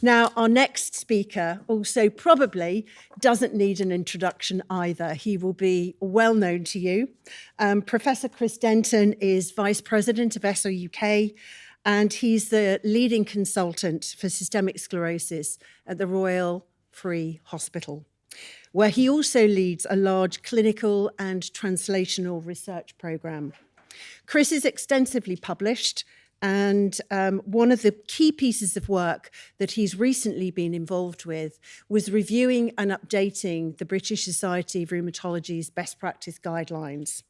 Now, our next speaker also probably doesn't need an introduction either. He will be well known to you. Professor Chris Denton is Vice President of SRUK, and he's the leading consultant for systemic sclerosis at the Royal Free Hospital, where he also leads a large clinical and translational research program. Chris is extensively published, and one of the key pieces of work that he's recently been involved with was reviewing and updating the British Society of Rheumatology's best practice guidelines.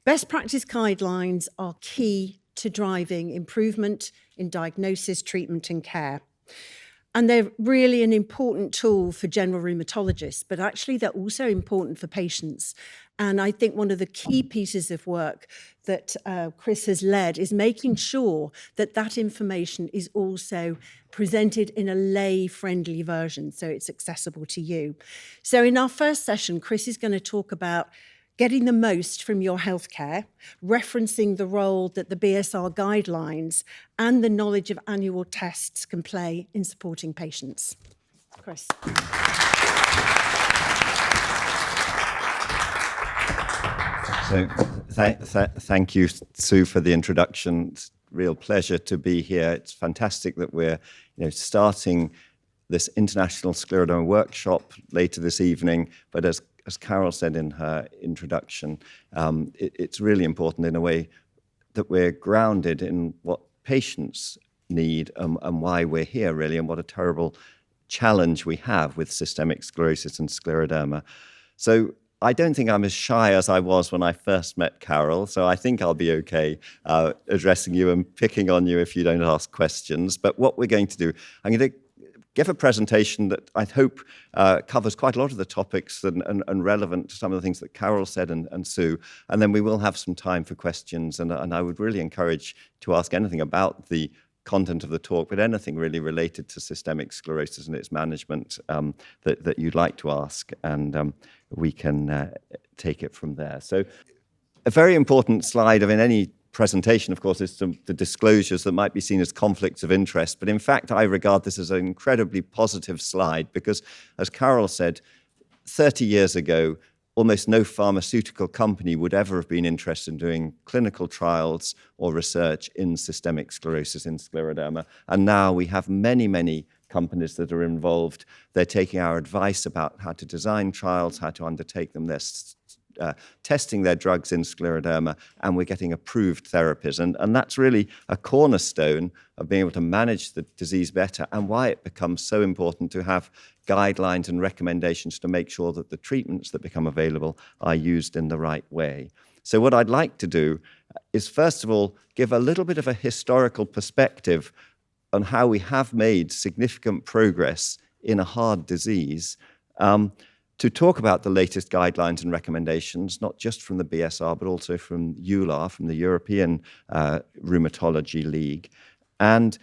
Best practice guidelines are key to driving improvement in diagnosis, treatment, and care. And they're really an important tool for general rheumatologists, but actually they're also important for patients. And I think one of the key pieces of work that Chris has led is making sure that that information is also presented in a lay-friendly version, so it's accessible to you. So in our first session, Chris is going to talk about getting the most from your healthcare, referencing the role that the BSR guidelines and the knowledge of annual tests can play in supporting patients. Chris. So thank you, Sue, for the introduction. It's a real pleasure to be here. It's fantastic that we're starting this International Scleroderma workshop later this evening, but as Carol said in her introduction, it's really important in a way that we're grounded in what patients need and why we're here, really, and what a terrible challenge we have with systemic sclerosis and scleroderma. So I don't think I'm as shy as I was when I first met Carol, so I think I'll be okay addressing you and picking on you if you don't ask questions. But what we're going to do, I'm going to give a presentation that I hope covers quite a lot of the topics and relevant to some of the things that Carol said and Sue, and then we will have some time for questions, and I would really encourage to ask anything about the content of the talk, but anything really related to systemic sclerosis and its management that you'd like to ask, and we can take it from there. So a very important slide in any presentation, of course, is the disclosures that might be seen as conflicts of interest. But in fact, I regard this as an incredibly positive slide because, as Carol said, 30 years ago, almost no pharmaceutical company would ever have been interested in doing clinical trials or research in systemic sclerosis, in scleroderma. And now we have many, many companies that are involved. They're taking our advice about how to design trials, how to undertake them. They're testing their drugs in scleroderma, and we're getting approved therapies. And that's really a cornerstone of being able to manage the disease better, and why it becomes so important to have guidelines and recommendations to make sure that the treatments that become available are used in the right way. So what I'd like to do is, first of all, give a little bit of a historical perspective on how we have made significant progress in a hard disease, to talk about the latest guidelines and recommendations, not just from the BSR, but also from EULAR, from the European Rheumatology League, and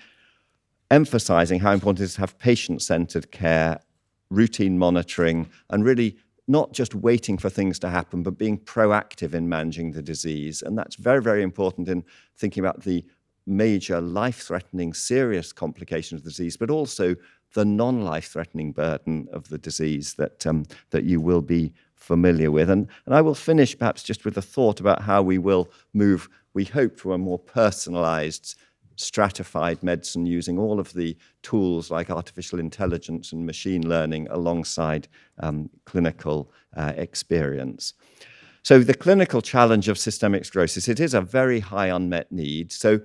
emphasizing how important it is to have patient-centered care, routine monitoring, and really not just waiting for things to happen, but being proactive in managing the disease. And that's very, very important in thinking about the major life-threatening serious complications of the disease, but also the non-life-threatening burden of the disease that you will be familiar with. And I will finish perhaps just with a thought about how we will move, we hope, to a more personalized, stratified medicine using all of the tools like artificial intelligence and machine learning alongside clinical experience. So the clinical challenge of systemic sclerosis, it is a very high unmet need. So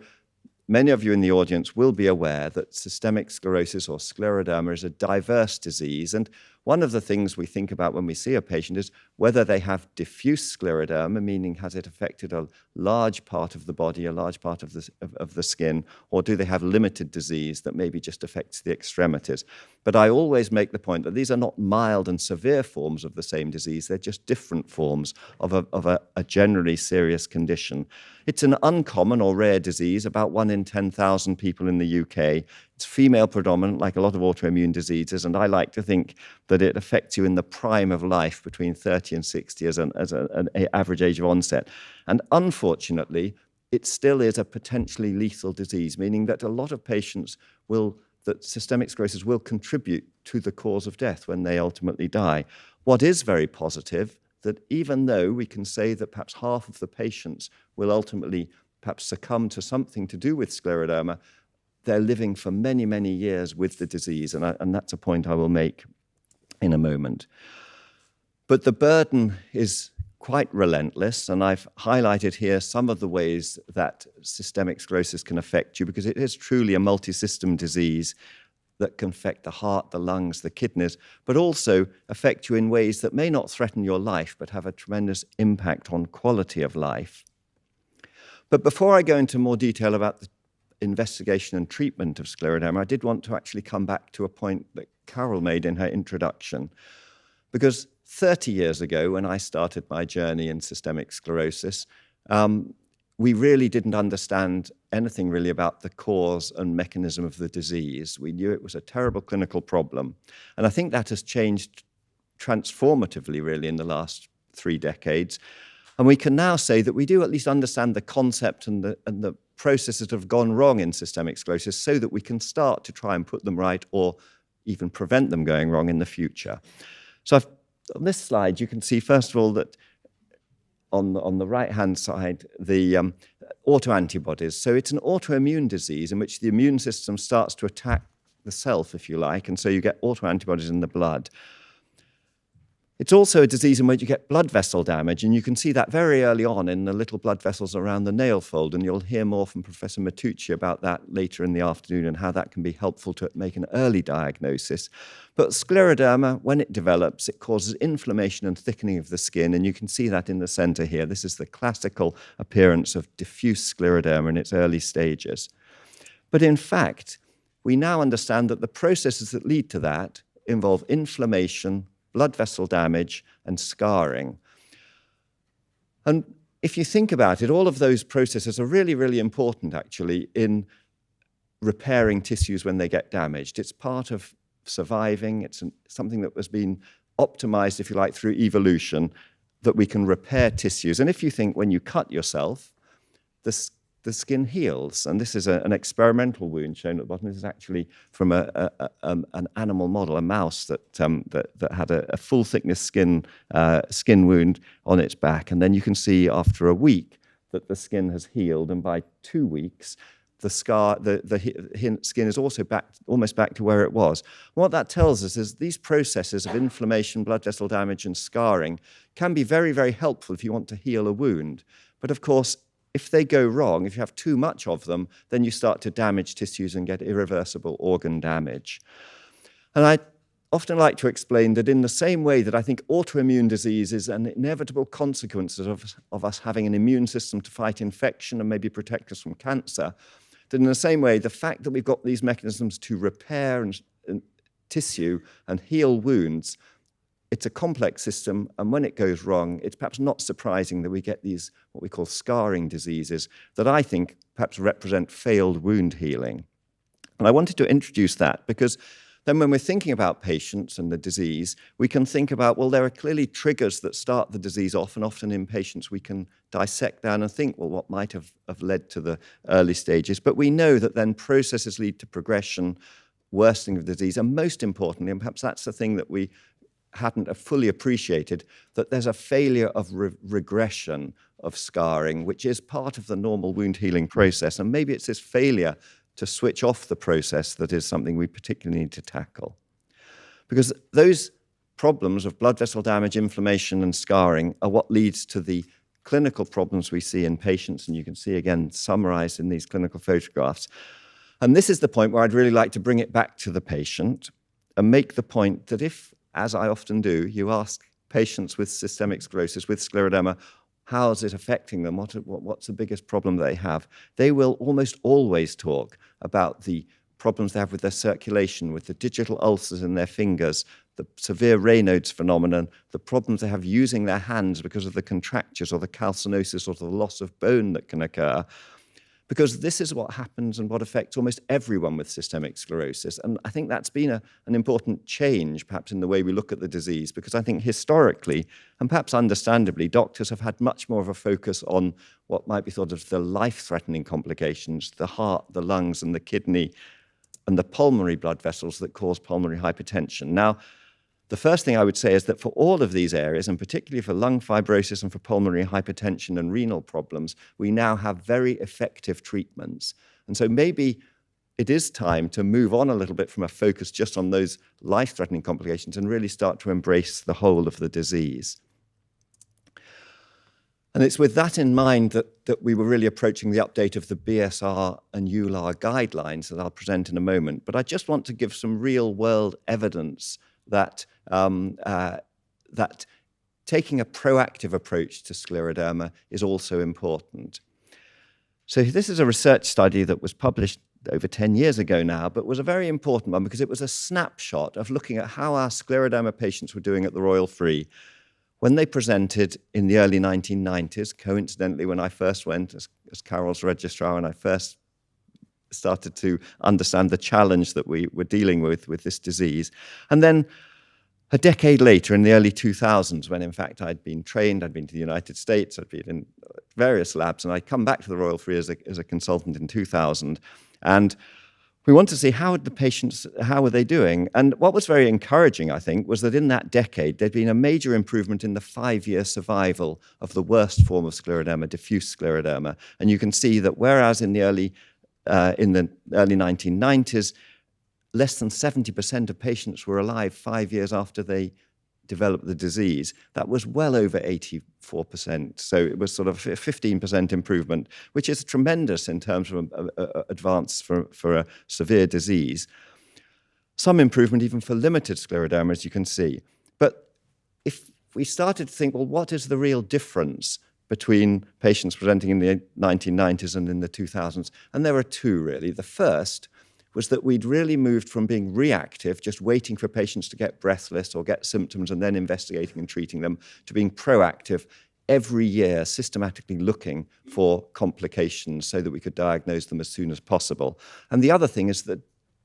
many of you in the audience will be aware that systemic sclerosis or scleroderma is a diverse disease. And one of the things we think about when we see a patient is whether they have diffuse scleroderma, meaning has it affected a large part of the body, a large part of the skin, or do they have limited disease that maybe just affects the extremities. But I always make the point that these are not mild and severe forms of the same disease. They're just different forms of a generally serious condition. It's an uncommon or rare disease, about 1 in 10,000 people in the UK. It's female predominant, like a lot of autoimmune diseases, and I like to think that it affects you in the prime of life between 30 and 60 as an average age of onset. And unfortunately, it still is a potentially lethal disease, meaning that a lot of patients will that systemic sclerosis will contribute to the cause of death when they ultimately die. What is very positive, that even though we can say that perhaps half of the patients will ultimately perhaps succumb to something to do with scleroderma, they're living for many, many years with the disease, and that's a point I will make in a moment. But the burden is quite relentless, and I've highlighted here some of the ways that systemic sclerosis can affect you, because it is truly a multi-system disease that can affect the heart, the lungs, the kidneys, but also affect you in ways that may not threaten your life, but have a tremendous impact on quality of life. But before I go into more detail about the investigation and treatment of scleroderma, I did want to actually come back to a point that Carol made in her introduction, because 30 years ago, when I started my journey in systemic sclerosis, we really didn't understand anything really about the cause and mechanism of the disease. We knew it was a terrible clinical problem. And I think that has changed transformatively, really, in the last 3 decades. And we can now say that we do at least understand the concept and the processes that have gone wrong in systemic sclerosis, so that we can start to try and put them right, or even prevent them going wrong in the future. So on this slide, you can see, first of all, that on the right-hand side, the autoantibodies. So it's an autoimmune disease in which the immune system starts to attack the self, if you like, and so you get autoantibodies in the blood. It's also a disease in which you get blood vessel damage, and you can see that very early on in the little blood vessels around the nail fold, and you'll hear more from Professor Matucci about that later in the afternoon and how that can be helpful to make an early diagnosis. But scleroderma, when it develops, it causes inflammation and thickening of the skin, and you can see that in the center here. This is the classical appearance of diffuse scleroderma in its early stages. But in fact, we now understand that the processes that lead to that involve inflammation, blood vessel damage, and scarring. And if you think about it, all of those processes are really, really important, actually, in repairing tissues when they get damaged. It's part of surviving. It's something that has been optimized, if you like, through evolution, that we can repair tissues. And if you think when you cut yourself, the skin heals. And this is an experimental wound shown at the bottom. This is actually from an animal model, a mouse that had a full thickness skin wound on its back. And then you can see after a week that the skin has healed. And by 2 weeks, the skin is also almost back to where it was. What that tells us is these processes of inflammation, blood vessel damage, and scarring can be very, very helpful if you want to heal a wound. But of course, if they go wrong, if you have too much of them, then you start to damage tissues and get irreversible organ damage. And I often like to explain that in the same way that I think autoimmune disease is an inevitable consequence of us having an immune system to fight infection and maybe protect us from cancer, that in the same way, the fact that we've got these mechanisms to repair and tissue and heal wounds, it's a complex system, and when it goes wrong, it's perhaps not surprising that we get these, what we call scarring diseases, that I think perhaps represent failed wound healing. And I wanted to introduce that because then when we're thinking about patients and the disease, we can think about, well, there are clearly triggers that start the disease off, and often in patients we can dissect down and think, well, what might have led to the early stages? But we know that then processes lead to progression, worsening of the disease, and most importantly, and perhaps that's the thing that we hadn't fully appreciated, that there's a failure of regression of scarring, which is part of the normal wound healing process. And maybe it's this failure to switch off the process that is something we particularly need to tackle. Because those problems of blood vessel damage, inflammation, and scarring are what leads to the clinical problems we see in patients, and you can see again summarized in these clinical photographs. And this is the point where I'd really like to bring it back to the patient and make the point that if, as I often do, you ask patients with systemic sclerosis, with scleroderma, how is it affecting them? What's the biggest problem they have? They will almost always talk about the problems they have with their circulation, with the digital ulcers in their fingers, the severe Raynaud's phenomenon, the problems they have using their hands because of the contractures or the calcinosis or the loss of bone that can occur. Because this is what happens and what affects almost everyone with systemic sclerosis. And I think that's been an important change, perhaps, in the way we look at the disease, because I think historically, and perhaps understandably, doctors have had much more of a focus on what might be thought of the life-threatening complications, the heart, the lungs, and the kidney, and the pulmonary blood vessels that cause pulmonary hypertension. Now, the first thing I would say is that for all of these areas, and particularly for lung fibrosis and for pulmonary hypertension and renal problems, we now have very effective treatments. And so maybe it is time to move on a little bit from a focus just on those life-threatening complications and really start to embrace the whole of the disease. And it's with that in mind that we were really approaching the update of the BSR and EULAR guidelines that I'll present in a moment. But I just want to give some real-world evidence that that taking a proactive approach to scleroderma is also important. So this is a research study that was published over 10 years ago now, but was a very important one because it was a snapshot of looking at how our scleroderma patients were doing at the Royal Free when they presented in the early 1990s, coincidentally when I first went as Carol's registrar and I first started to understand the challenge that we were dealing with this disease. And then a decade later, in the early 2000s, when in fact I'd been trained, I'd been to the United States, I'd been in various labs, and I'd come back to the Royal Free as a consultant in 2000. And we want to see how the patients, how were they doing? And what was very encouraging, I think, was that in that decade, there'd been a major improvement in the 5-year survival of the worst form of scleroderma, diffuse scleroderma. And you can see that whereas in the early 1990s, less than 70% of patients were alive 5 years after they developed the disease, that was well over 84%. So it was sort of a 15% improvement, which is tremendous in terms of advance for a severe disease. Some improvement even for limited scleroderma, as you can see. But if we started to think, well, what is the real difference between patients presenting in the 1990s and in the 2000s? And there are two, really. The first was that we'd really moved from being reactive, just waiting for patients to get breathless or get symptoms and then investigating and treating them, to being proactive, every year systematically looking for complications so that we could diagnose them as soon as possible. And the other thing is that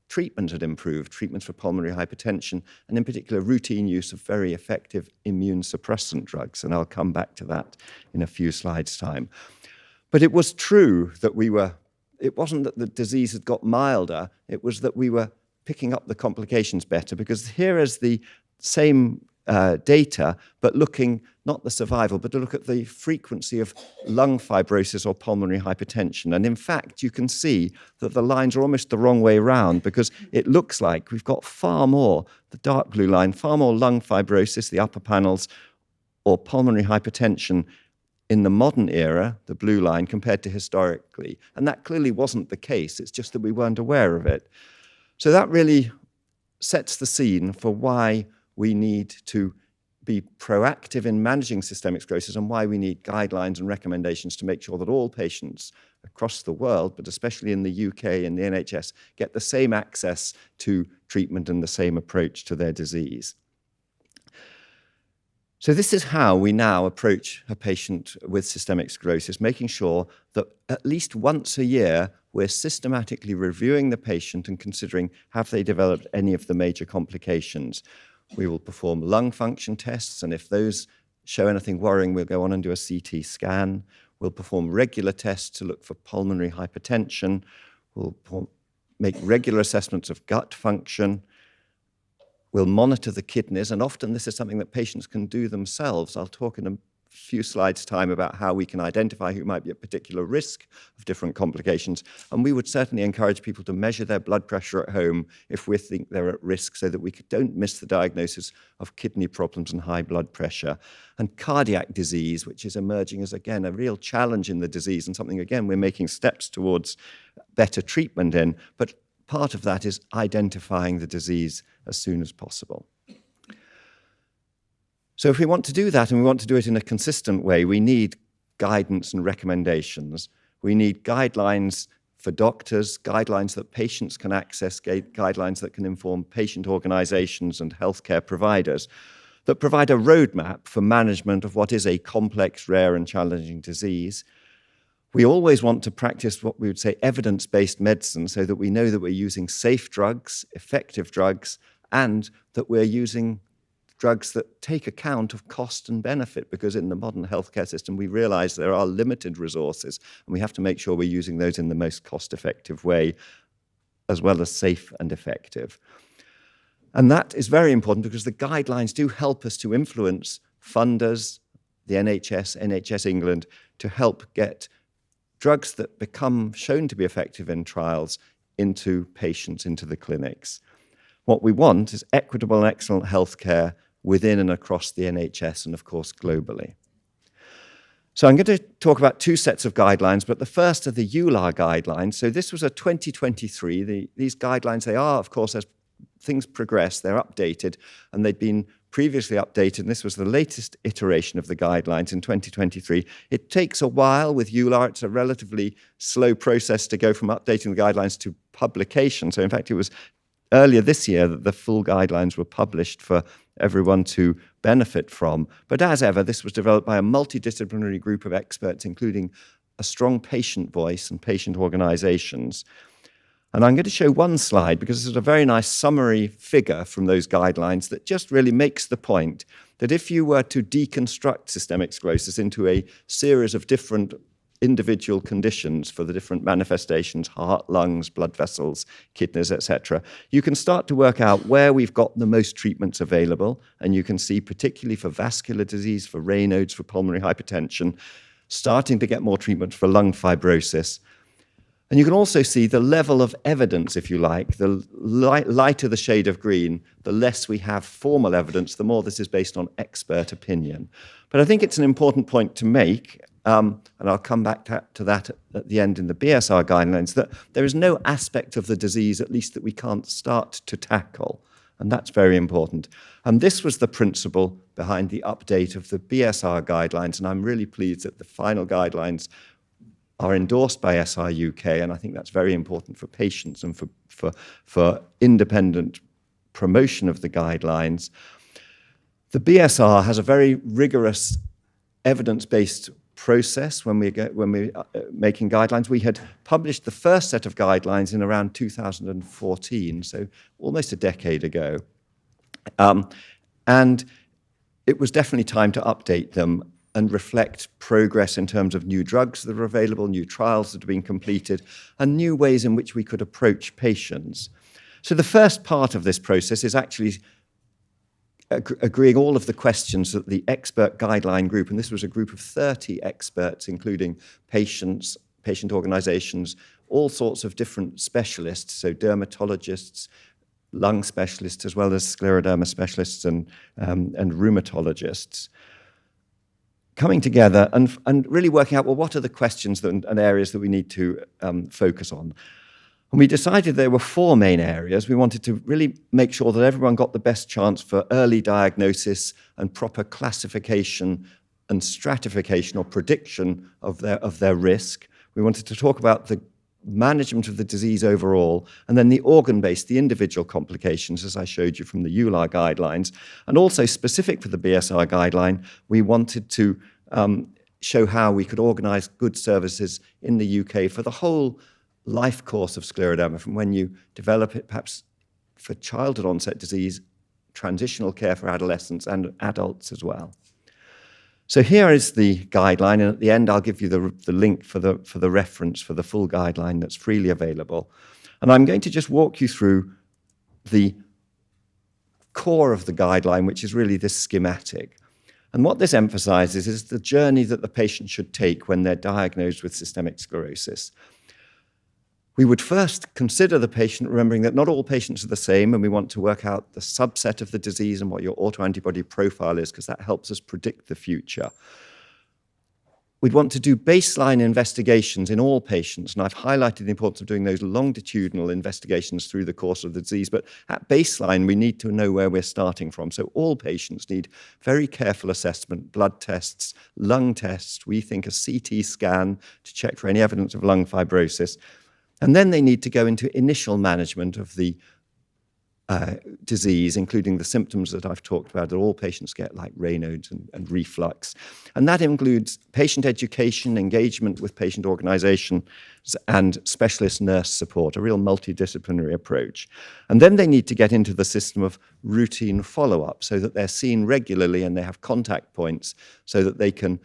treatment had improved, treatments for pulmonary hypertension, and in particular routine use of very effective immune suppressant drugs. And I'll come back to that in a few slides' time. But it was true that it wasn't that the disease had got milder, it was that we were picking up the complications better, because here is the same data, but looking not the survival, but to look at the frequency of lung fibrosis or pulmonary hypertension. And in fact, you can see that the lines are almost the wrong way around, because it looks like we've got far more, the dark blue line, far more lung fibrosis, the upper panels, or pulmonary hypertension in the modern era, the blue line, compared to historically. And that clearly wasn't the case. It's just that we weren't aware of it. So that really sets the scene for why we need to be proactive in managing systemic sclerosis and why we need guidelines and recommendations to make sure that all patients across the world, but especially in the UK and the NHS, get the same access to treatment and the same approach to their disease. So this is how we now approach a patient with systemic sclerosis, making sure that at least once a year, we're systematically reviewing the patient and considering, have they developed any of the major complications? We will perform lung function tests, and if those show anything worrying, we'll go on and do a CT scan. We'll perform regular tests to look for pulmonary hypertension. We'll make regular assessments of gut function. We'll monitor the kidneys, and often this is something that patients can do themselves. I'll talk in a few slides' time about how we can identify who might be at particular risk of different complications. And we would certainly encourage people to measure their blood pressure at home if we think they're at risk, so that we don't miss the diagnosis of kidney problems and high blood pressure. And cardiac disease, which is emerging as, again, a real challenge in the disease and something, again, we're making steps towards better treatment in. But part of that is identifying the disease as soon as possible. So if we want to do that, and we want to do it in a consistent way, we need guidance and recommendations. We need guidelines for doctors, guidelines that patients can access, guidelines that can inform patient organizations and healthcare providers, that provide a roadmap for management of what is a complex, rare, and challenging disease. We always want to practice what we would say evidence-based medicine, so that we know that we're using safe drugs, effective drugs, and that we're using drugs that take account of cost and benefit, because in the modern healthcare system, we realize there are limited resources, and we have to make sure we're using those in the most cost-effective way. as well as safe and effective. And that is very important because the guidelines do help us to influence funders, the NHS, NHS England, to help get drugs that become shown to be effective in trials into patients, into the clinics. What we want is equitable and excellent healthcare within and across the NHS and, of course, globally. So I'm going to talk about two sets of guidelines, but the first are the EULAR guidelines. So this was a 2023. These guidelines, they are, of course, as things progress, they're updated, and they'd been previously updated, and this was the latest iteration of the guidelines in 2023. It takes a while with EULAR. It's a relatively slow process to go from updating the guidelines to publication. So in fact, it was earlier this year that the full guidelines were published for everyone to benefit from. But as ever, this was developed by a multidisciplinary group of experts, including a strong patient voice and patient organizations. And I'm going to show one slide because this is a very nice summary figure from those guidelines that just really makes the point that if you were to deconstruct systemic sclerosis into a series of different individual conditions for the different manifestations, heart, lungs, blood vessels, kidneys, etc., you can start to work out where we've got the most treatments available. And you can see, particularly for vascular disease, for Raynaud's, for pulmonary hypertension, starting to get more treatment for lung fibrosis. And you can also see the level of evidence, if you like. The lighter the shade of green, the less we have formal evidence, the more this is based on expert opinion. But I think it's an important point to make, and I'll come back to that at the end in the BSR guidelines, that there is no aspect of the disease, at least that we can't start to tackle. And that's very important. And this was the principle behind the update of the BSR guidelines, and I'm really pleased that the final guidelines are endorsed by SRUK, and I think that's very important for patients and for independent promotion of the guidelines. The BSR has a very rigorous evidence-based process when we're making guidelines. We had published the first set of guidelines in around 2014, so almost a decade ago. And it was definitely time to update them and reflect progress in terms of new drugs that are available, new trials that have been completed, and new ways in which we could approach patients. So the first part of this process is actually agreeing all of the questions that the expert guideline group, and this was a group of 30 experts, including patients, patient organizations, all sorts of different specialists, so dermatologists, lung specialists, as well as scleroderma specialists and rheumatologists, coming together and really working out, well, what are the questions and areas that we need to focus on? And we decided there were four main areas. We wanted to really make sure that everyone got the best chance for early diagnosis and proper classification and stratification or prediction of their risk. We wanted to talk about the management of the disease overall, and then the organ-based, the individual complications, as I showed you from the EULAR guidelines. And also specific for the BSR guideline, we wanted to show how we could organize good services in the UK for the whole life course of scleroderma, from when you develop it, perhaps for childhood onset disease, transitional care for adolescents and adults as well. So here is the guideline, and at the end I'll give you the link for the reference for the full guideline that's freely available. And I'm going to just walk you through the core of the guideline, which is really this schematic. And what this emphasizes is the journey that the patient should take when they're diagnosed with systemic sclerosis. We would first consider the patient, remembering that not all patients are the same, and we want to work out the subset of the disease and what your autoantibody profile is, because that helps us predict the future. We'd want to do baseline investigations in all patients, and I've highlighted the importance of doing those longitudinal investigations through the course of the disease, but at baseline, we need to know where we're starting from. So all patients need very careful assessment, blood tests, lung tests, we think a CT scan to check for any evidence of lung fibrosis. And then they need to go into initial management of the disease, including the symptoms that I've talked about that all patients get, like Raynaud's and reflux. And that includes patient education, engagement with patient organizations, and specialist nurse support, a real multidisciplinary approach. And then they need to get into the system of routine follow-up so that they're seen regularly and they have contact points so that they can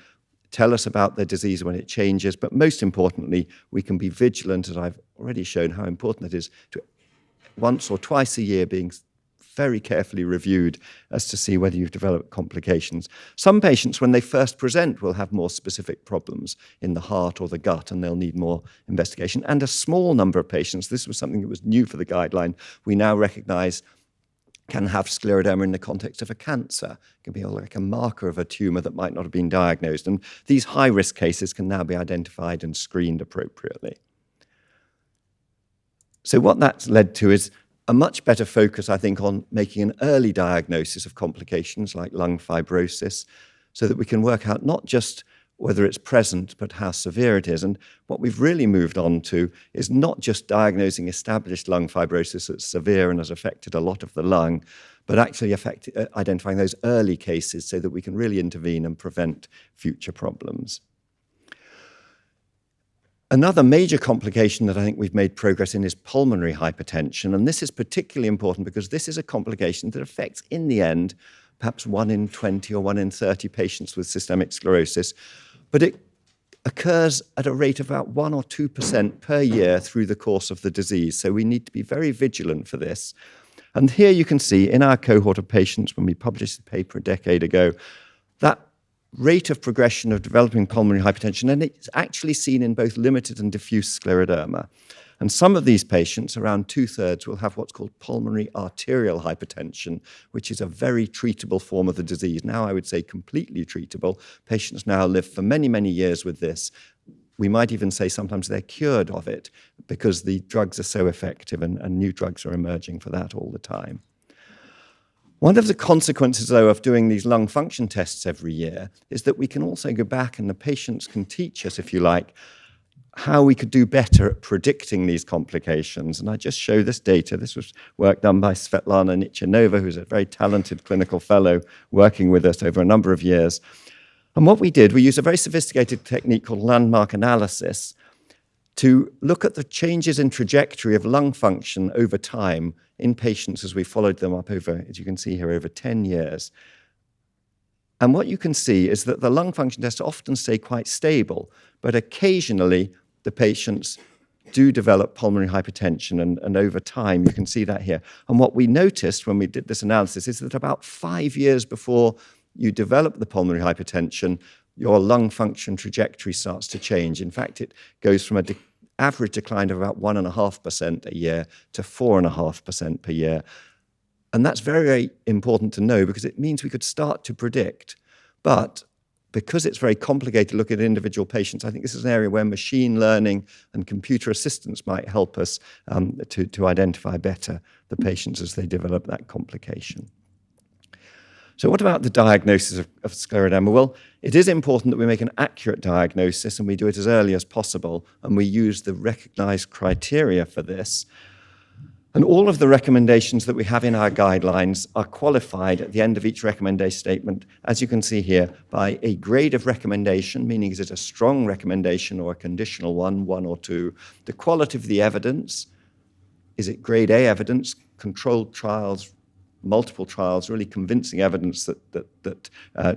tell us about their disease when it changes, but most importantly, we can be vigilant, as I've already shown how important it is, to once or twice a year being very carefully reviewed as to see whether you've developed complications. Some patients, when they first present, will have more specific problems in the heart or the gut, and they'll need more investigation. And a small number of patients, this was something that was new for the guideline, we now recognize can have scleroderma in the context of a cancer. It can be like a marker of a tumor that might not have been diagnosed. And these high-risk cases can now be identified and screened appropriately. So what that's led to is a much better focus, I think, on making an early diagnosis of complications like lung fibrosis, so that we can work out not just whether it's present, but how severe it is. And what we've really moved on to is not just diagnosing established lung fibrosis that's severe and has affected a lot of the lung, but actually identifying those early cases so that we can really intervene and prevent future problems. Another major complication that I think we've made progress in is pulmonary hypertension. And this is particularly important because this is a complication that affects, in the end, perhaps 1 in 20 or 1 in 30 patients with systemic sclerosis. But it occurs at a rate of about 1 or 2% per year through the course of the disease. So we need to be very vigilant for this. And here you can see in our cohort of patients, when we published the paper a decade ago, that rate of progression of developing pulmonary hypertension, and it's actually seen in both limited and diffuse scleroderma. And some of these patients, around 2/3, will have what's called pulmonary arterial hypertension, which is a very treatable form of the disease. Now I would say completely treatable. Patients now live for many, many years with this. We might even say sometimes they're cured of it because the drugs are so effective, and new drugs are emerging for that all the time. One of the consequences, though, of doing these lung function tests every year is that we can also go back and the patients can teach us, if you like, how we could do better at predicting these complications. And I just show this data. This was work done by Svetlana Nichanova, who's a very talented clinical fellow working with us over a number of years. And what we did, we used a very sophisticated technique called landmark analysis to look at the changes in trajectory of lung function over time in patients as we followed them up over, as you can see here, over 10 years. And what you can see is that the lung function tests often stay quite stable, but occasionally the patients do develop pulmonary hypertension, and over time, you can see that here. And what we noticed when we did this analysis is that about 5 years before you develop the pulmonary hypertension, your lung function trajectory starts to change. In fact, it goes from an average decline of about 1.5% a year to 4.5% per year. And that's very, very important to know because it means we could start to predict. But because it's very complicated to look at individual patients, I think this is an area where machine learning and computer assistance might help us to identify better the patients as they develop that complication. So what about the diagnosis of scleroderma? Well, it is important that we make an accurate diagnosis and we do it as early as possible, and we use the recognized criteria for this. And all of the recommendations that we have in our guidelines are qualified at the end of each recommendation statement, as you can see here, by a grade of recommendation, meaning is it a strong recommendation or a conditional one, 1 or 2? The quality of the evidence, is it grade A evidence, controlled trials, multiple trials, really convincing evidence that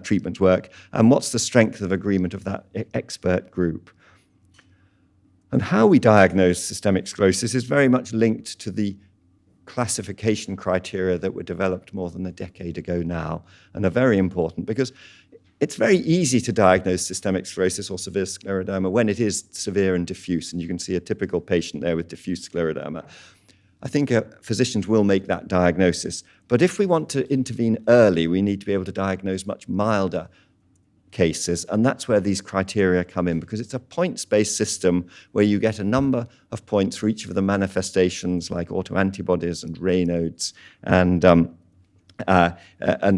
treatments work, and what's the strength of agreement of that expert group? And how we diagnose systemic sclerosis is very much linked to the classification criteria that were developed more than a decade ago now, and are very important because it's very easy to diagnose systemic sclerosis or severe scleroderma when it is severe and diffuse, and you can see a typical patient there with diffuse scleroderma. I think physicians will make that diagnosis. But if we want to intervene early, we need to be able to diagnose much milder cases. And that's where these criteria come in, because it's a points-based system where you get a number of points for each of the manifestations like autoantibodies and Raynauds and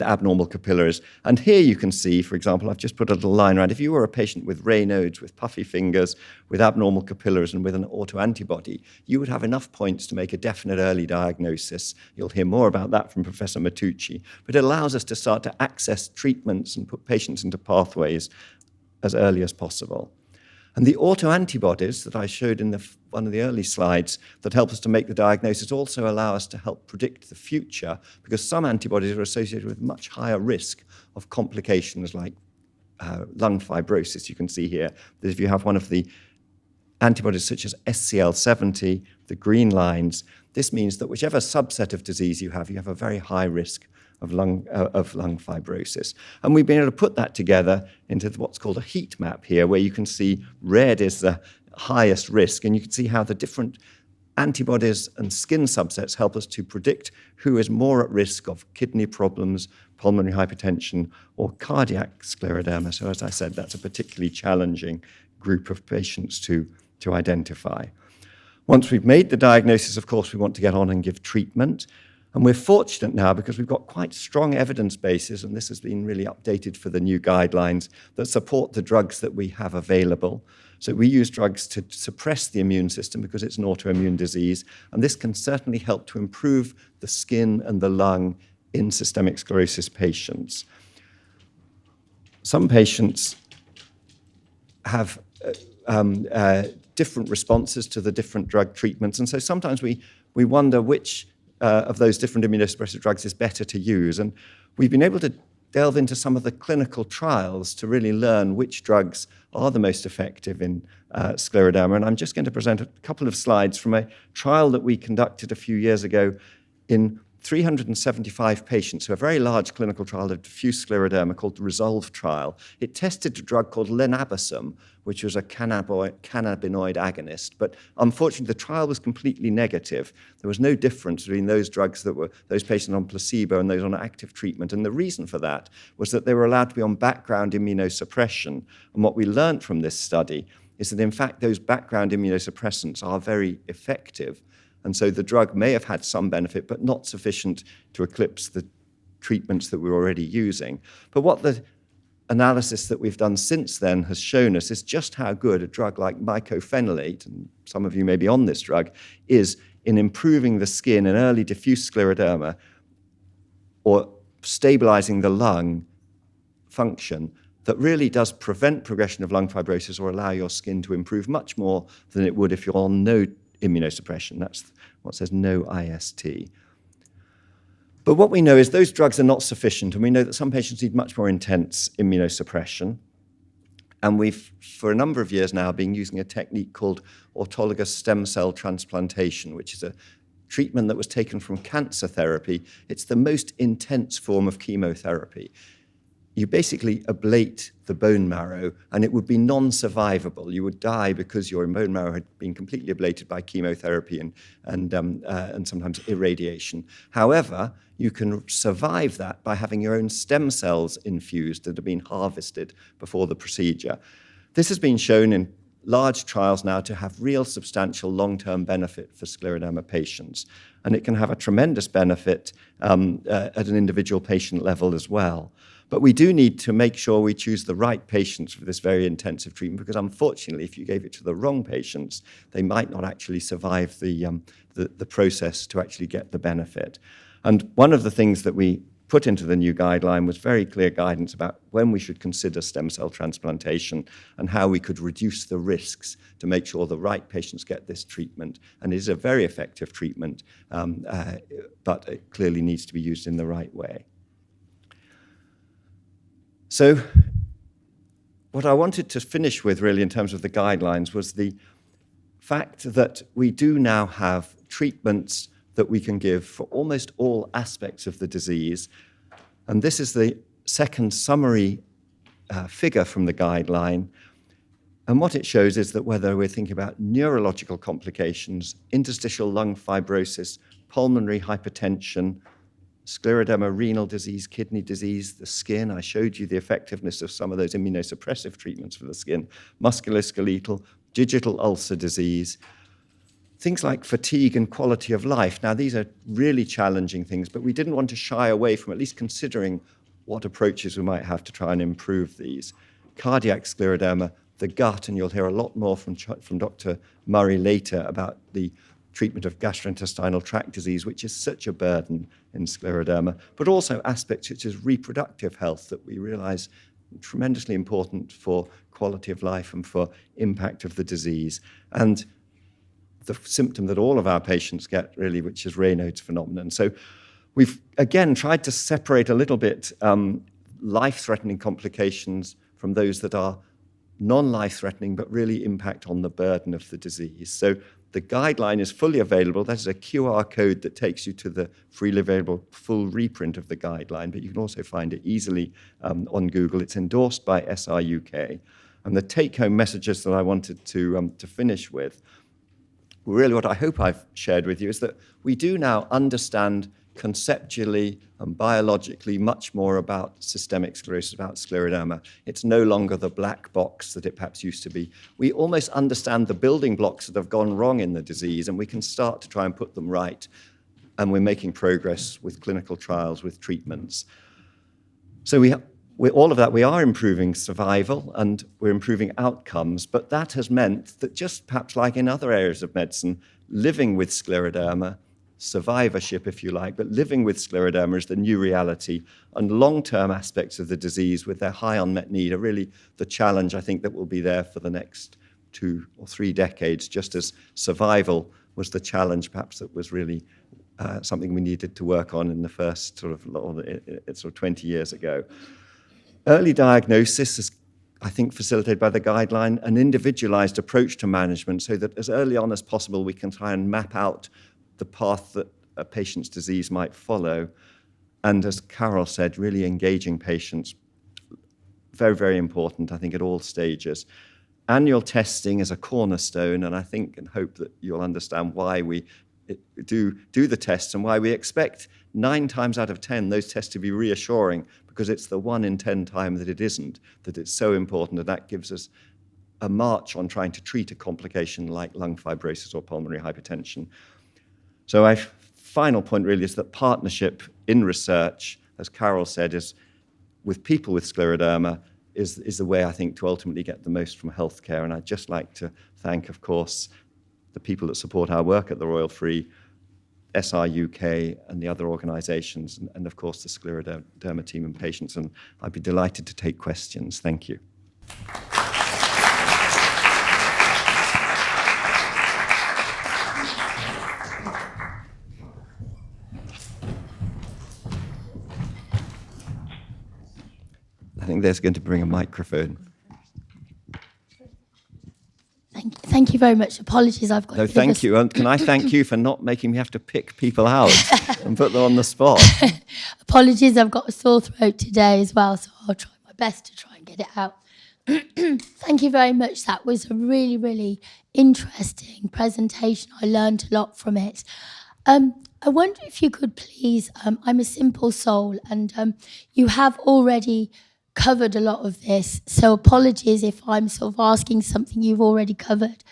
abnormal capillaries. And here you can see, for example, I've just put a little line around. If you were a patient with Raynauds, with puffy fingers, with abnormal capillaries, and with an autoantibody, you would have enough points to make a definite early diagnosis. You'll hear more about that from Professor Matucci. But it allows us to start to access treatments and put patients into pathways as early as possible. And the autoantibodies that I showed in one of the early slides that help us to make the diagnosis also allow us to help predict the future, because some antibodies are associated with much higher risk of complications like lung fibrosis. You can see here that if you have one of the antibodies such as SCL70, the green lines. This means that whichever subset of disease you have a very high risk of lung fibrosis. And we've been able to put that together into what's called a heat map here, where you can see red is the highest risk, and you can see how the different antibodies and skin subsets help us to predict who is more at risk of kidney problems, pulmonary hypertension, or cardiac scleroderma. So as I said, that's a particularly challenging group of patients to identify. Once we've made the diagnosis, of course, we want to get on and give treatment. And we're fortunate now because we've got quite strong evidence bases, and this has been really updated for the new guidelines that support the drugs that we have available. So we use drugs to suppress the immune system because it's an autoimmune disease, and this can certainly help to improve the skin and the lung in systemic sclerosis patients. Some patients have different responses to the different drug treatments, and so sometimes we wonder which of those different immunosuppressive drugs is better to use. And we've been able to delve into some of the clinical trials to really learn which drugs are the most effective in scleroderma. And I'm just going to present a couple of slides from a trial that we conducted a few years ago in 375 patients, so a very large clinical trial of diffuse scleroderma called the RESOLVE trial. It tested a drug called lenabosum, which was a cannabinoid agonist, but unfortunately the trial was completely negative. There was no difference between those drugs that were those patients on placebo and those on active treatment, and the reason for that was that they were allowed to be on background immunosuppression. And what we learned from this study is that in fact those background immunosuppressants are very effective. And so the drug may have had some benefit, but not sufficient to eclipse the treatments that we're already using. But what the analysis that we've done since then has shown us is just how good a drug like mycophenolate, and some of you may be on this drug, is in improving the skin in early diffuse scleroderma or stabilizing the lung function that really does prevent progression of lung fibrosis or allow your skin to improve much more than it would if you're on no immunosuppression. That's what says no IST. But what we know is those drugs are not sufficient, and we know that some patients need much more intense immunosuppression. And we've, for a number of years now, been using a technique called autologous stem cell transplantation, which is a treatment that was taken from cancer therapy. It's the most intense form of chemotherapy. You basically ablate the bone marrow, and it would be non-survivable. You would die because your bone marrow had been completely ablated by chemotherapy and sometimes irradiation. However, you can survive that by having your own stem cells infused that have been harvested before the procedure. This has been shown in large trials now to have real substantial long-term benefit for scleroderma patients, and it can have a tremendous benefit at an individual patient level as well. But we do need to make sure we choose the right patients for this very intensive treatment, because unfortunately, if you gave it to the wrong patients, they might not actually survive the process to actually get the benefit. And one of the things that we put into the new guideline was very clear guidance about when we should consider stem cell transplantation and how we could reduce the risks to make sure the right patients get this treatment. And it is a very effective treatment, but it clearly needs to be used in the right way. So what I wanted to finish with really in terms of the guidelines was the fact that we do now have treatments that we can give for almost all aspects of the disease. And this is the second summary figure from the guideline. And what it shows is that whether we're thinking about neurological complications, interstitial lung fibrosis, pulmonary hypertension, scleroderma, renal disease, kidney disease, the skin. I showed you the effectiveness of some of those immunosuppressive treatments for the skin, musculoskeletal, digital ulcer disease, things like fatigue and quality of life. Now, these are really challenging things, but we didn't want to shy away from at least considering what approaches we might have to try and improve these. Cardiac scleroderma, the gut, and you'll hear a lot more from Dr. Murray later about the treatment of gastrointestinal tract disease, which is such a burden in scleroderma, but also aspects such as reproductive health that we realize are tremendously important for quality of life and for impact of the disease. And the symptom that all of our patients get, really, which is Raynaud's phenomenon. So we've, again, tried to separate a little bit life-threatening complications from those that are non-life-threatening, but really impact on the burden of the disease. So the guideline is fully available. That is a QR code that takes you to the freely available full reprint of the guideline, but you can also find it easily on Google. It's endorsed by SRUK. And the take-home messages that I wanted to finish with, really what I hope I've shared with you, is that we do now understand conceptually and biologically much more about systemic sclerosis, about scleroderma. It's no longer the black box that it perhaps used to be. We almost understand the building blocks that have gone wrong in the disease, and we can start to try and put them right. And we're making progress with clinical trials, with treatments. So with all of that, we are improving survival and we're improving outcomes, but that has meant that just perhaps like in other areas of medicine, living with scleroderma, survivorship, if you like, but living with scleroderma is the new reality, and long-term aspects of the disease with their high unmet need are really the challenge, I think, that will be there for the next 2 or 3 decades, just as survival was the challenge perhaps that was really something we needed to work on in the first sort of 20 years ago. Early diagnosis is, I think, facilitated by the guideline, an individualized approach to management so that as early on as possible we can try and map out the path that a patient's disease might follow. And as Carol said, really engaging patients, very, very important, I think, at all stages. Annual testing is a cornerstone, and I think and hope that you'll understand why we do the tests and why we expect 9 times out of 10 those tests to be reassuring, because it's the 1 in 10 time that it isn't, that it's so important, and that gives us a march on trying to treat a complication like lung fibrosis or pulmonary hypertension. So my final point really is that partnership in research, as Carol said, is with people with scleroderma is the way, I think, to ultimately get the most from healthcare. And I'd just like to thank, of course, the people that support our work at the Royal Free, SRUK and the other organisations, and of course the Scleroderma team and patients. And I'd be delighted to take questions. Thank you. I think there's going to bring a microphone. Thank you very much. Apologies, I've got. No, thank you. And can I thank you for not making me have to pick people out and put them on the spot? Apologies, I've got a sore throat today as well, so I'll try my best to try and get it out. Thank you very much. That was a really, really interesting presentation. I learned a lot from it. I wonder if you could please, I'm a simple soul, and you have already covered a lot of this, so apologies if I'm sort of asking something you've already covered.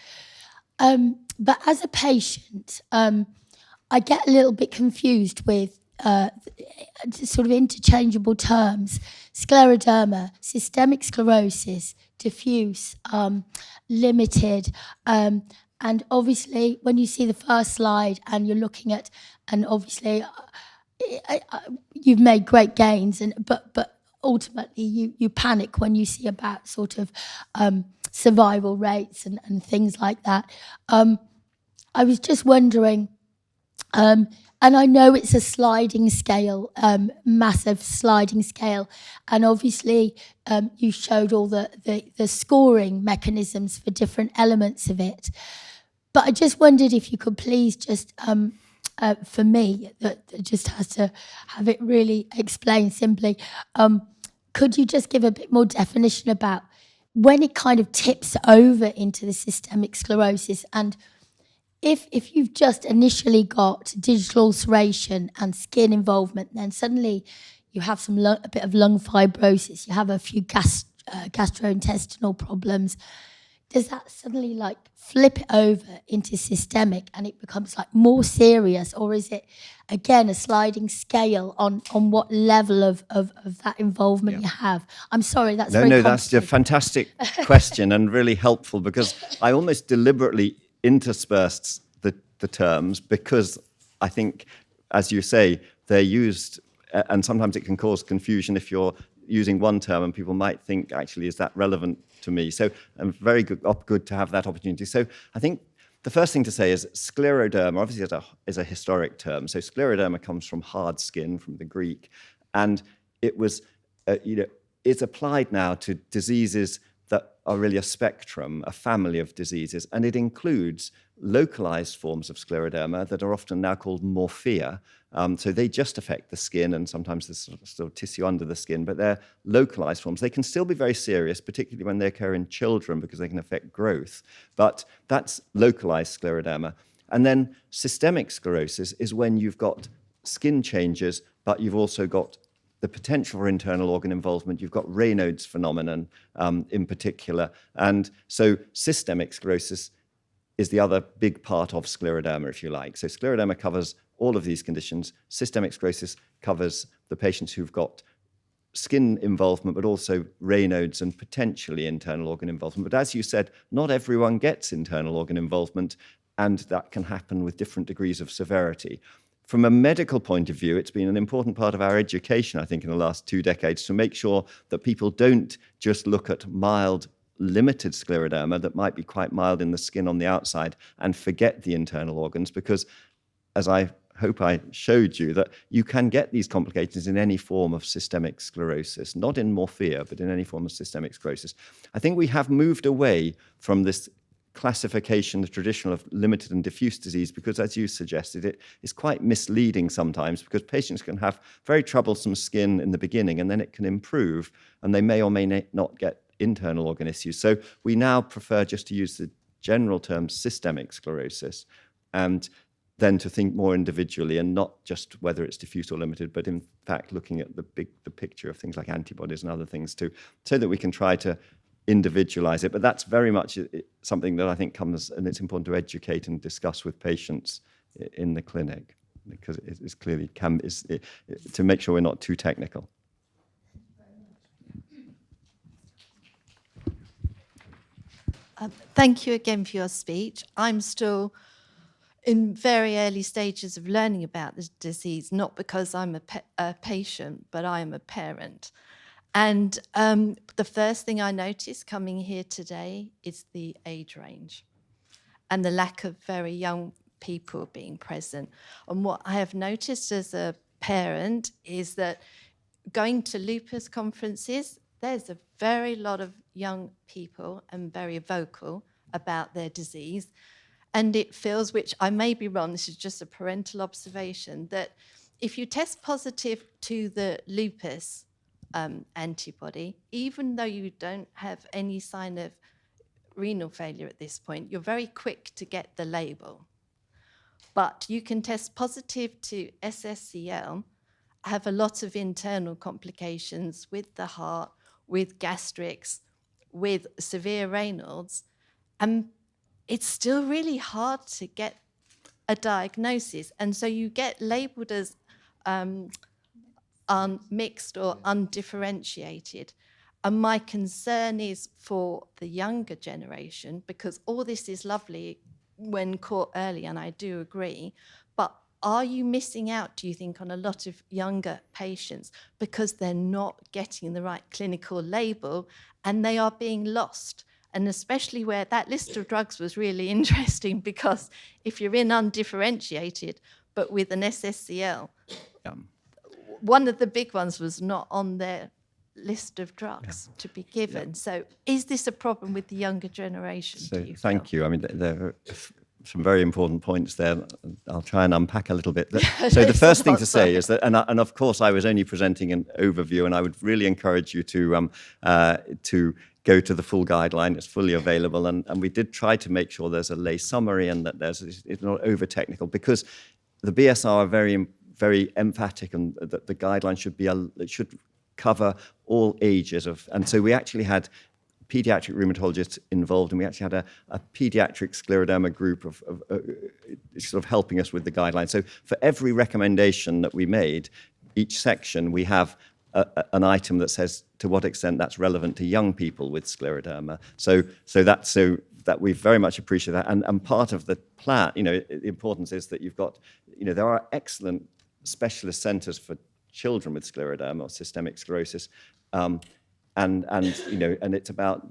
But as a patient, I get a little bit confused with sort of interchangeable terms: scleroderma, systemic sclerosis, diffuse, limited, and obviously when you see the first slide and you're looking at, and obviously you've made great gains, but ultimately you panic when you see about sort of survival rates and things like that. I was just wondering, and I know it's a sliding scale, massive sliding scale, and obviously you showed all the scoring mechanisms for different elements of it. But I just wondered if you could please just, for me, that just has to have it really explained simply, could you just give a bit more definition about when it kind of tips over into the systemic sclerosis, and if you've just initially got digital ulceration and skin involvement, then suddenly you have a bit of lung fibrosis, you have a few gastrointestinal problems, does that suddenly like flip it over into systemic and it becomes like more serious, or is it again a sliding scale on what level of that involvement you have? I'm sorry, that's very complicated. That's a fantastic question and really helpful, because I almost deliberately interspersed the terms, because I think, as you say, they're used, and sometimes it can cause confusion if you're using one term and people might think, actually, is that relevant to me? So very good to have that opportunity. So I think the first thing to say is scleroderma, obviously is a historic term. So scleroderma comes from hard skin, from the Greek, and it was, it's applied now to diseases that are really a spectrum, a family of diseases, and it includes localized forms of scleroderma that are often now called morphea. So they just affect the skin and sometimes there's sort of tissue under the skin, but they're localized forms. They can still be very serious, particularly when they occur in children because they can affect growth, but that's localized scleroderma. And then systemic sclerosis is when you've got skin changes, but you've also got the potential for internal organ involvement. You've got Raynaud's phenomenon in particular. And so systemic sclerosis is the other big part of scleroderma, if you like. So scleroderma covers all of these conditions. Systemic sclerosis covers the patients who've got skin involvement, but also Raynaud's and potentially internal organ involvement. But as you said, not everyone gets internal organ involvement, and that can happen with different degrees of severity. From a medical point of view, it's been an important part of our education, I think, in the last 2 decades to make sure that people don't just look at mild, limited scleroderma that might be quite mild in the skin on the outside and forget the internal organs, because as I hope I showed you, that you can get these complications in any form of systemic sclerosis, not in morphea, but in any form of systemic sclerosis. I think we have moved away from this classification, the traditional of limited and diffuse disease, because as you suggested, it is quite misleading sometimes because patients can have very troublesome skin in the beginning and then it can improve and they may or may not get internal organ issues. So we now prefer just to use the general term systemic sclerosis and then to think more individually and not just whether it's diffuse or limited, but in fact looking at the picture of things like antibodies and other things too, so that we can try to individualize it. But that's very much something that I think comes, and it's important to educate and discuss with patients in the clinic, because it's clearly to make sure we're not too technical. Thank you again for your speech. I'm still in very early stages of learning about this disease, not because I'm a patient, but I am a parent. And the first thing I noticed coming here today is the age range and the lack of very young people being present. And what I have noticed as a parent is that going to lupus conferences, there's a very lot of young people and very vocal about their disease. And it feels, which I may be wrong, this is just a parental observation, that if you test positive to the lupus antibody, even though you don't have any sign of renal failure at this point, you're very quick to get the label. But you can test positive to SSCL, have a lot of internal complications with the heart, with gastrics, with severe Raynaud's, and it's still really hard to get a diagnosis. And so you get labeled as mixed or undifferentiated. And my concern is for the younger generation, because all this is lovely when caught early, and I do agree, but are you missing out, do you think, on a lot of younger patients because they're not getting the right clinical label and they are being lost? And especially where that list of drugs was really interesting, because if you're in undifferentiated, but with an SSCL, one of the big ones was not on their list of drugs to be given. So is this a problem with the younger generation? So thank you. I mean, there are some very important points there. I'll try and unpack a little bit. So the first thing to say is that, and of course I was only presenting an overview, and I would really encourage you to go to the full guideline. It's fully available, and we did try to make sure there's a lay summary and that it's not over technical, because the BSR are very emphatic, and that the guideline should cover all ages and so we actually had pediatric rheumatologists involved, and we actually had a pediatric scleroderma group of sort of helping us with the guidelines. So for every recommendation that we made, each section we have an item that says to what extent that's relevant to young people with scleroderma. So that we very much appreciate that. And part of the plan, the importance is that you've got, there are excellent specialist centres for children with scleroderma or systemic sclerosis, and it's about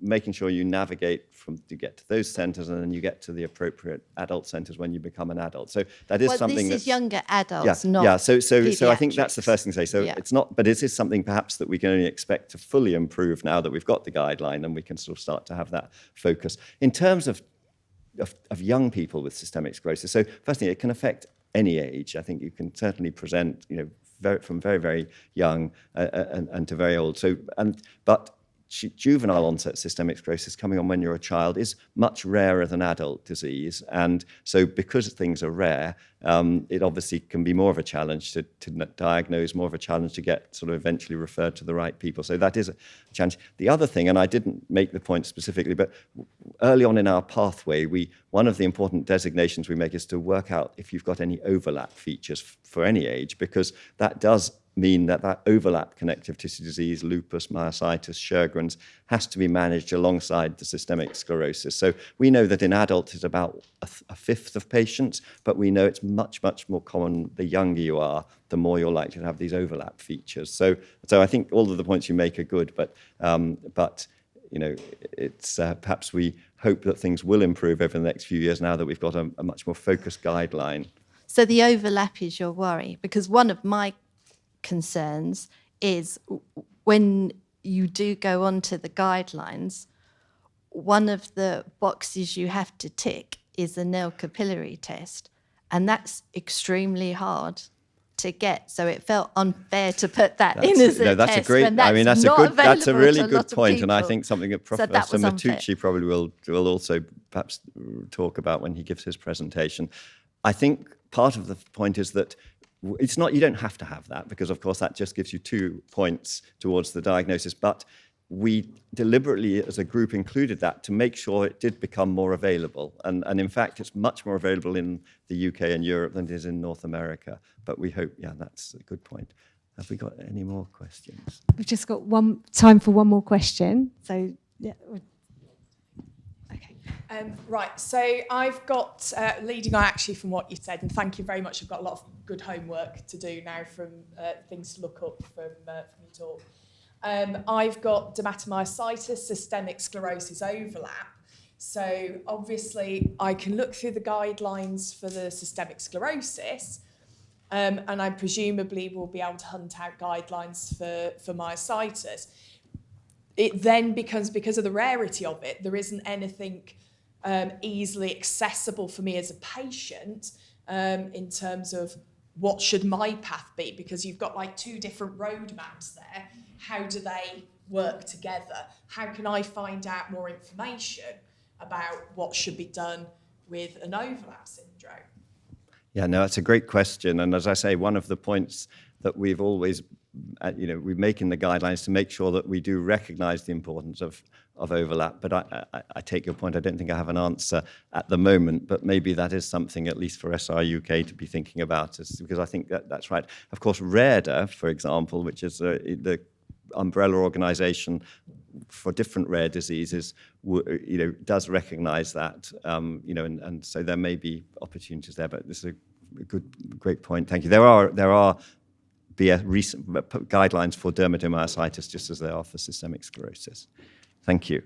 making sure you navigate to get to those centres, and then you get to the appropriate adult centres when you become an adult. So that is something this is that's younger adults, yeah, not yeah. So I think that's the paediatrics. first thing to say. So Yeah. it's not, but it is something perhaps that we can only expect to fully improve now that we've got the guideline, and we can sort of start to have that focus. In terms of young people with systemic sclerosis, so firstly, it can affect any age. I think you can certainly present, from very, very young and to very old. But juvenile onset systemic sclerosis coming on when you're a child is much rarer than adult disease. And so because things are rare, it obviously can be more of a challenge to diagnose, more of a challenge to get sort of eventually referred to the right people. So that is a challenge. The other thing, and I didn't make the point specifically, but early on in our pathway, one of the important designations we make is to work out if you've got any overlap features for any age, because that does mean that overlap connective tissue disease, lupus, myositis, Sjögren's, has to be managed alongside the systemic sclerosis. So we know that in adults it's about a fifth of patients, but we know it's much, much more common the younger you are, the more you're likely to have these overlap features. So I think all of the points you make are good, but it's perhaps we hope that things will improve over the next few years now that we've got a much more focused guideline. So the overlap is your worry, because one of my concerns is when you do go onto the guidelines, one of the boxes you have to tick is a nail capillary test, and that's extremely hard to get. So it felt unfair to put that in as a that's test. a great. When that's That's a really good point, people. and I think something that Professor Matucci probably will also perhaps talk about when he gives his presentation. I think part of the point is that it's not, you don't have to have that, because of course that just gives you 2 points towards the diagnosis, but we deliberately as a group included that to make sure it did become more available. And in fact, it's much more available in the UK and Europe than it is in North America. But we hope, that's a good point. Have we got any more questions? We've just got time for one more question. So, yeah. Right, so I've got, leading on actually from what you said, and thank you very much. I've got a lot of good homework to do now from things to look up from your talk. I've got dermatomyositis, systemic sclerosis overlap. So obviously I can look through the guidelines for the systemic sclerosis, and I presumably will be able to hunt out guidelines for myositis. It then becomes, because of the rarity of it, there isn't anything easily accessible for me as a patient in terms of what should my path be, because you've got like 2 different roadmaps there. How do they work together? How can I find out more information about what should be done with an overlap syndrome? Yeah, no, that's a great question. And as I say, one of the points that we've always, we make in the guidelines to make sure that we do recognise the importance of overlap. But I take your point. I don't think I have an answer at the moment, but maybe that is something, at least for SRUK, to be thinking about, because I think that's right. Of course, RAREDA, for example, which is the umbrella organisation for different rare diseases, does recognise that, and so there may be opportunities there. But this is a great point. Thank you. There are recent guidelines for dermatomyositis, just as there are for systemic sclerosis. Thank you.